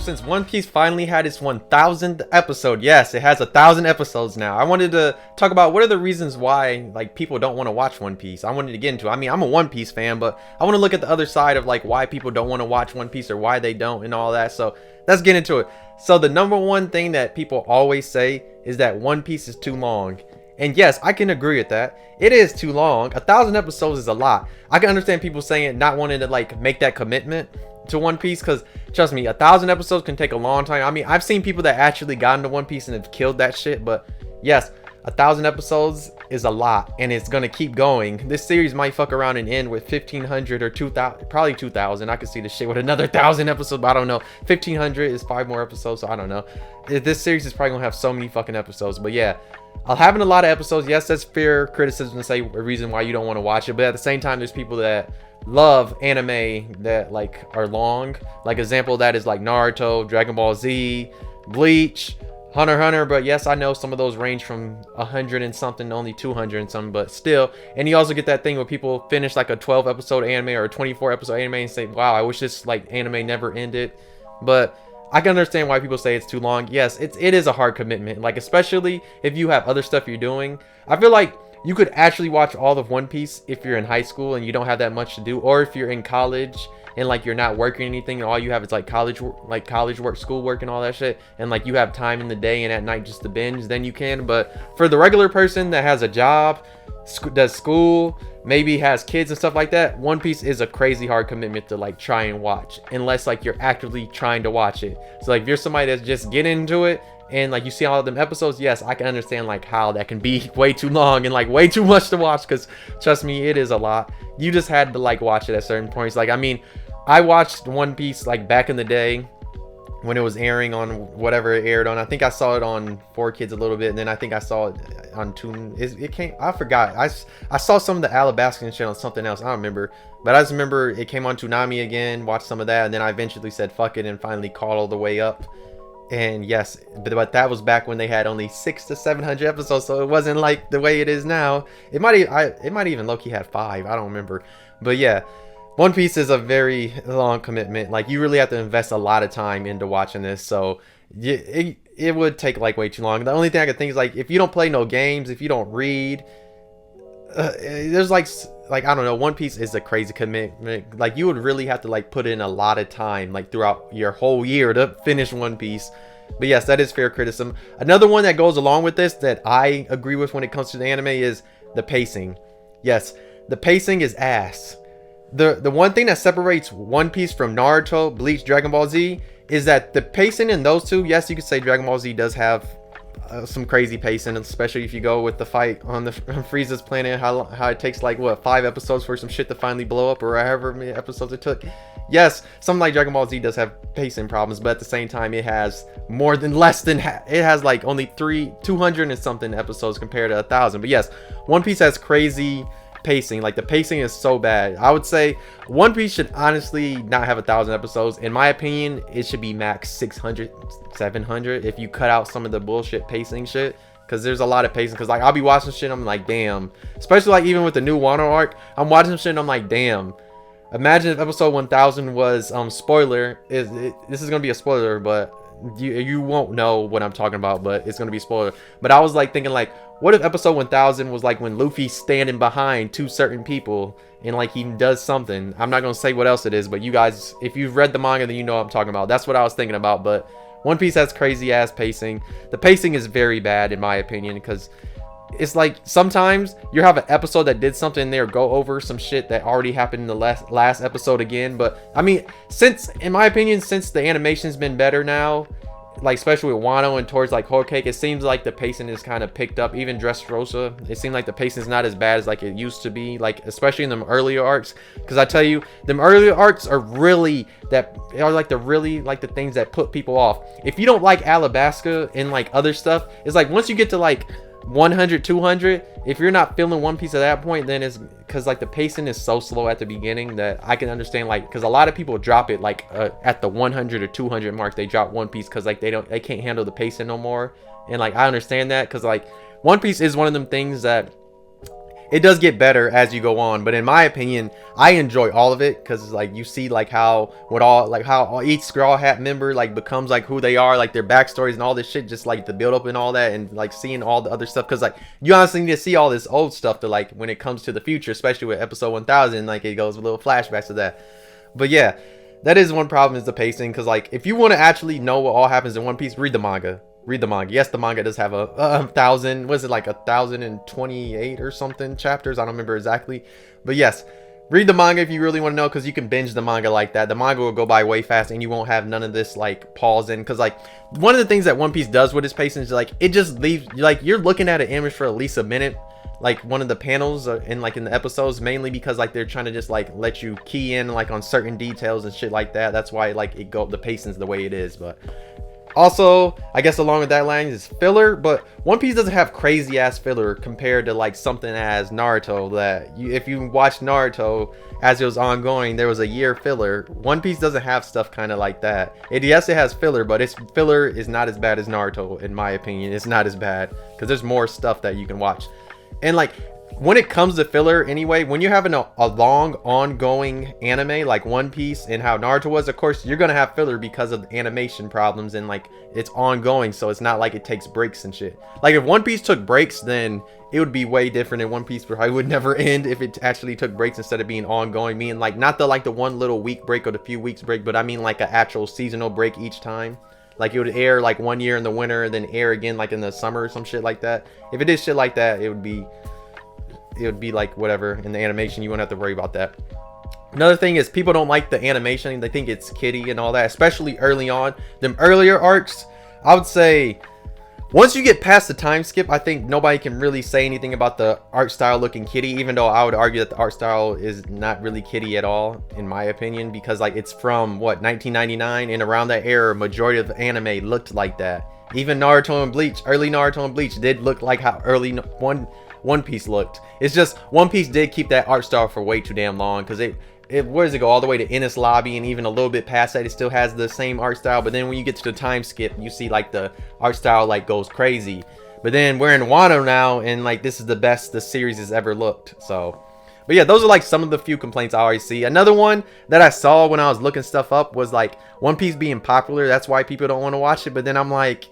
since One Piece finally had its 1000th episode, yes, it has 1000 episodes now. I wanted to talk about what are the reasons why like people don't want to watch One Piece. I wanted to get into it. I mean, I'm a One Piece fan, but I want to look at the other side of like why people don't want to watch One Piece or why they don't and all that. So let's get into it. So the number one thing that people always say is that One Piece is too long. And yes, I can agree with that. It is too long. 1000 episodes is a lot. I can understand people saying not wanting to like make that commitment to One Piece, because trust me, 1000 episodes can take a long time. I mean, I've seen people that actually got into One Piece and have killed that shit, but yes, 1000 episodes is a lot, and it's gonna keep going. This series might fuck around and end with 1500 or 2000, probably 2000. I could see this shit with another 1000 episodes, but I don't know. 1500 is 5 more episodes, so I don't know. This series is probably gonna have so many fucking episodes, but yeah, having a lot of episodes, yes, that's fair criticism to say a reason why you don't want to watch it, but at the same time, there's people that love anime that like are long. Like example of that is like Naruto, Dragon Ball Z, Bleach, Hunter x Hunter. But yes, I know some of those range from 100 and something to only 200 and something, but still. And you also get that thing where people finish like a 12 episode anime or a 24 episode anime and say, wow, I wish this like anime never ended. But I can understand why people say it's too long. Yes, it is a hard commitment, like especially if you have other stuff you're doing. I feel like you could actually watch all of One Piece if you're in high school and you don't have that much to do, or if you're in college and like you're not working anything and all you have is like college work, school work and all that shit, and like you have time in the day and at night just to binge, then you can. But for the regular person that has a job, does school, maybe has kids and stuff like that, One Piece is a crazy hard commitment to like try and watch, unless like you're actively trying to watch it. So like if you're somebody that's just getting into it and like you see all of them episodes, yes, I can understand like how that can be way too long and like way too much to watch, because trust me, it is a lot. You just had to like watch it at certain points. Like I mean, I watched One Piece like back in the day when it was airing on whatever it aired on. I think I saw it on 4Kids a little bit, and then I think I saw it on Toon. It came, I forgot. I saw some of the Alabascan shit on something else. I don't remember, but I just remember it came on Toonami again. Watched some of that, and then I eventually said fuck it and finally caught all the way up. And yes, but that was back when they had only 600 to 700 episodes, so it wasn't like the way it is now. It might even low-key had 5. I don't remember, but yeah. One Piece is a very long commitment. Like you really have to invest a lot of time into watching this, so it would take like way too long. The only thing I could think is like if you don't play no games, if you don't read, there's like I don't know. One Piece is a crazy commitment. Like you would really have to like put in a lot of time like throughout your whole year to finish One Piece. But yes, that is fair criticism. Another one that goes along with this that I agree with when it comes to the anime is the pacing. Yes, the pacing is ass. The one thing that separates One Piece from Naruto, Bleach, Dragon Ball Z is that the pacing in those two, yes, you could say Dragon Ball Z does have some crazy pacing, especially if you go with the fight on the Frieza's planet, how it takes like what 5 episodes for some shit to finally blow up, or however many episodes it took. Yes, something like Dragon Ball Z does have pacing problems, but at the same time it has it has like only 200 and something episodes compared to 1000. But yes, One Piece has crazy pacing. Like the pacing is so bad. I would say One Piece should honestly not have 1000 episodes. In my opinion, it should be max 600, 700 if you cut out some of the bullshit pacing shit, because there's a lot of pacing. Because like I'll be watching shit, I'm like damn, especially like even with the new Wano arc, I'm watching shit and I'm like damn, imagine if episode 1000 was spoiler, this is gonna be a spoiler, but you won't know what I'm talking about, but it's gonna be a spoiler. But I was like thinking like, what if episode 1000 was like when Luffy's standing behind 2 certain people and like he does something. I'm not gonna say what else it is, but you guys, if you've read the manga, then you know what I'm talking about. That's what I was thinking about. But One Piece has crazy ass pacing. The pacing is very bad in my opinion, because it's like sometimes you have an episode that did something there, go over some shit that already happened in the last episode again. But I mean, in my opinion, since the animation's been better now, like especially with Wano and towards like Whole Cake, it seems like the pacing is kind of picked up. Even Dressrosa, it seemed like the pacing is not as bad as like it used to be, like especially in them earlier arcs. Because I tell you, them earlier arcs are really the things that put people off. If you don't like Alabasta and like other stuff, it's like once you get to like 100, 200, if you're not feeling One Piece at that point, then it's because like the pacing is so slow at the beginning that I can understand, like, because a lot of people drop it like at the 100 or 200 mark, they drop One Piece because like they can't handle the pacing no more. And like I understand that, because like One Piece is one of them things that it does get better as you go on. But in my opinion, I enjoy all of it because like you see like how each Straw Hat member like becomes like who they are, like their backstories and all this shit, just like the build up and all that, and like seeing all the other stuff, because like you honestly need to see all this old stuff to like when it comes to the future, especially with episode 1000, like it goes with little flashbacks to that. But yeah, that is one problem, is the pacing, because like if you want to actually know what all happens in One Piece, read the manga. Yes, the manga does have a thousand, was it like 1,028 or something chapters? I don't remember exactly, but yes, read the manga if you really want to know, because you can binge the manga like that. The manga will go by way fast, and you won't have none of this like pause in, because like one of the things that One Piece does with its pacing is like it just leaves like you're looking at an image for at least a minute, like one of the panels in the episodes, mainly because like they're trying to just like let you key in like on certain details and shit like that. That's why like the pacing's the way it is. But also, I guess along with that line is filler, but One Piece doesn't have crazy ass filler compared to like something as Naruto, that if you watch Naruto as it was ongoing, there was a year filler. One Piece doesn't have stuff kind of like that. Yes, it has filler, but its filler is not as bad as Naruto, in my opinion. It's not as bad because there's more stuff that you can watch. And like when it comes to filler anyway, when you're having a long ongoing anime like One Piece and how Naruto was, of course you're gonna have filler because of animation problems, and like it's ongoing, so it's not like it takes breaks and shit. Like if One Piece took breaks, then it would be way different, and One Piece probably would never end if it actually took breaks instead of being ongoing. Meaning like not the one little week break or the few weeks break, but I mean like an actual seasonal break each time. Like it would air like one year in the winter, then air again like in the summer or some shit like that. If it did shit like that, it would be like whatever in the animation. You wouldn't have to worry about that. Another thing is people don't like the animation. They think it's kiddie and all that, especially early on. Them earlier arcs, I would say once you get past the time skip, I think nobody can really say anything about the art style looking kiddie, even though I would argue that the art style is not really kiddie at all, in my opinion, because like it's from what, 1999, and around that era majority of the anime looked like that. Even Naruto and Bleach, early Naruto and Bleach did look like how early One Piece looked. It's just One Piece did keep that art style for way too damn long, because it where does it go, all the way to Enies Lobby, and even a little bit past that it still has the same art style. But then when you get to the time skip, you see like the art style like goes crazy. But then we're in Wano now, and like this is the best the series has ever looked. So but yeah, those are like some of the few complaints I always see. Another one that I saw when I was looking stuff up was like One Piece being popular, that's why people don't want to watch it. But then I'm like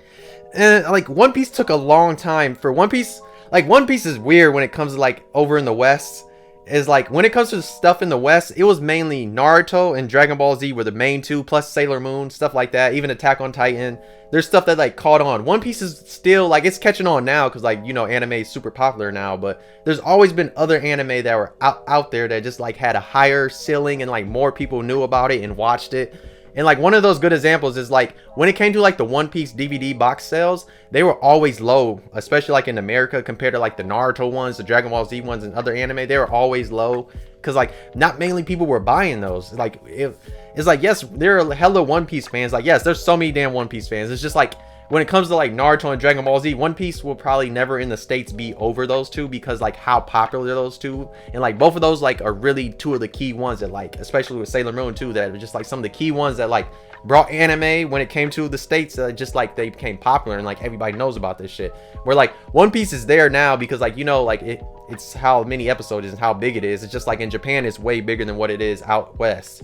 like One Piece took a long time for One Piece. Like One Piece is weird when it comes to like over in the West. Is like when it comes to stuff in the West, it was mainly Naruto and Dragon Ball Z were the main two, plus Sailor Moon, stuff like that. Even Attack on Titan. There's stuff that like caught on. One Piece is still like, it's catching on now because like, you know, anime is super popular now, but there's always been other anime that were out there that just like had a higher ceiling, and like more people knew about it and watched it. And like one of those good examples is like when it came to like the One Piece DVD box sales, they were always low, especially like in America compared to like the Naruto ones, the Dragon Ball Z ones, and other anime. They were always low because like not mainly people were buying those. Like it's like, yes, there are hella One Piece fans. Like yes, there's so many damn One Piece fans. It's just like when it comes to like Naruto and Dragon Ball Z, One Piece will probably never in the States be over those two, because like how popular those two, and like both of those like are really two of the key ones that like, especially with Sailor Moon too, that are just like some of the key ones that like brought anime when it came to the States, just like they became popular and like everybody knows about this shit. Where like One Piece is there now because like, you know, like it's how many episodes and how big it is. It's just like in Japan it's way bigger than what it is out west.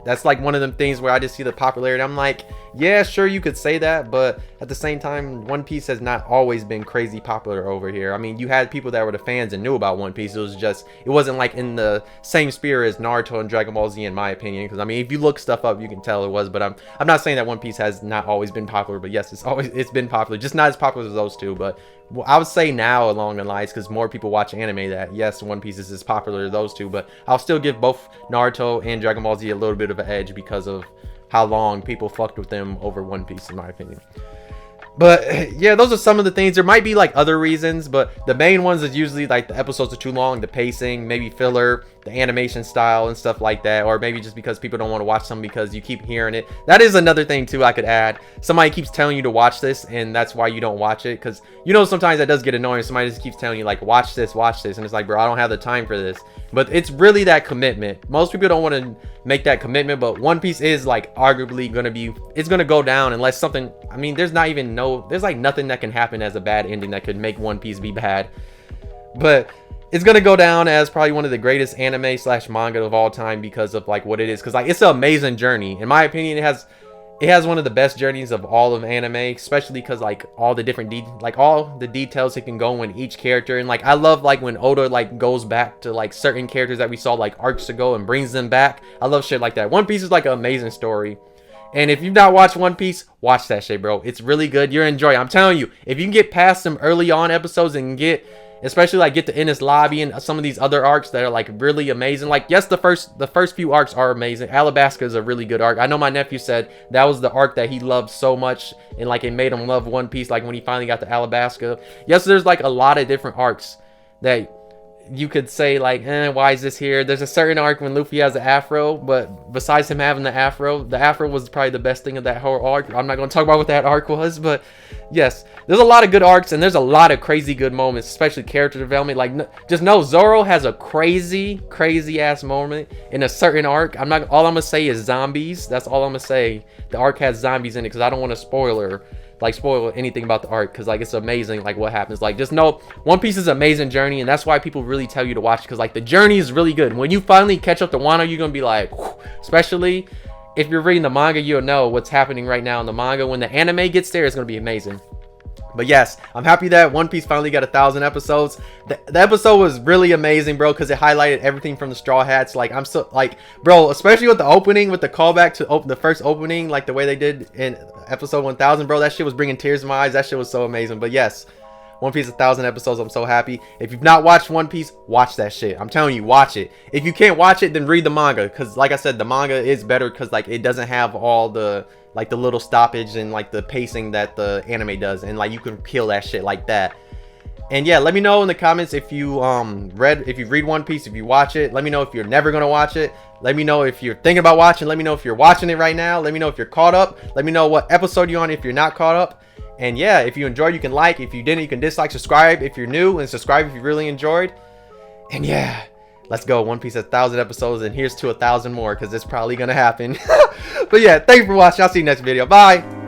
That's like one of them things where I just see the popularity. I'm like, yeah, sure, you could say that, but at the same time, One Piece has not always been crazy popular over here. I mean, you had people that were the fans and knew about One Piece. It was just, it wasn't like in the same sphere as Naruto and Dragon Ball Z, in my opinion. Because I mean, if you look stuff up, you can tell it was. But I'm not saying that One Piece has not always been popular. But yes, it's been popular, just not as popular as those two. But I would say now along the lines, because more people watch anime, that yes, One Piece is as popular as those two, but I'll still give both Naruto and Dragon Ball Z a little bit of an edge because of how long people fucked with them over One Piece, in my opinion. But yeah, those are some of the things. There might be like other reasons, but the main ones is usually like the episodes are too long, the pacing, maybe filler, the animation style and stuff like that, or maybe just because people don't want to watch them because you keep hearing it. That is another thing too I could add. Somebody keeps telling you to watch this, and that's why you don't watch it, because you know sometimes that does get annoying. Somebody just keeps telling you like watch this, and it's like, bro, I don't have the time for this. But it's really that commitment. Most people don't want to make that commitment, but One Piece is like arguably gonna be, it's gonna go down unless something, I mean, there's like nothing that can happen as a bad ending that could make One Piece be bad. But it's gonna go down as probably one of the greatest anime slash manga of all time because of like what it is. Because like it's an amazing journey. In my opinion, it has one of the best journeys of all of anime, especially because like all the different all the details it can go in each character. And like I love like when Oda like goes back to like certain characters that we saw like arcs ago and brings them back. I love shit like that. One Piece is like an amazing story. And if you've not watched One Piece, watch that shit, bro. It's really good. You're enjoying. I'm telling you, if you can get past some early on episodes and get to Enies Lobby and some of these other arcs that are like really amazing. Like, yes, the first few arcs are amazing. Alabasta is a really good arc. I know my nephew said that was the arc that he loved so much, and like it made him love One Piece, like when he finally got to Alabasta. Yes, there's like a lot of different arcs that you could say like, why is this here? There's a certain arc when Luffy has an afro, but besides him having the afro was probably the best thing of that whole arc. I'm not going to talk about what that arc was, but yes, there's a lot of good arcs and there's a lot of crazy good moments, especially character development. Like, just know Zoro has a crazy ass moment in a certain arc. All I'm gonna say is zombies. That's all I'm gonna say. The arc has zombies in it because I don't want to spoil anything about the arc, because like it's amazing like what happens. Like, just know One Piece is an amazing journey, and that's why people really tell you to watch it, because like the journey is really good. When you finally catch up to Wano, you're gonna be like, whew. Especially if you're reading the manga, you'll know what's happening right now in the manga. When the anime gets there, it's gonna be amazing. But yes, I'm happy that One Piece finally got 1,000 episodes. The episode was really amazing, bro, because it highlighted everything from the Straw Hats. Like, I'm so, like, bro, especially with the opening, with the callback to the first opening, like the way they did in episode 1,000, bro, that shit was bringing tears to my eyes. That shit was so amazing. But yes, One Piece 1,000 episodes. I'm so happy. If you've not watched One Piece, watch that shit. I'm telling you, watch it. If you can't watch it, then read the manga, because like I said, the manga is better because like it doesn't have all the like the little stoppage and like the pacing that the anime does, and like you can kill that shit like that. And yeah, let me know in the comments if you read One Piece, if you watch it. Let me know if you're never gonna watch it. Let me know if you're thinking about watching. Let me know if you're watching it right now. Let me know if you're caught up. Let me know what episode you're on if you're not caught up. And yeah, if you enjoyed, you can like. If you didn't, you can dislike. Subscribe if you're new, and subscribe if you really enjoyed. And yeah, let's go. One Piece has 1,000 episodes, and here's to 1,000 more, because it's probably gonna happen. But yeah, thank you for watching. I'll see you next video. Bye.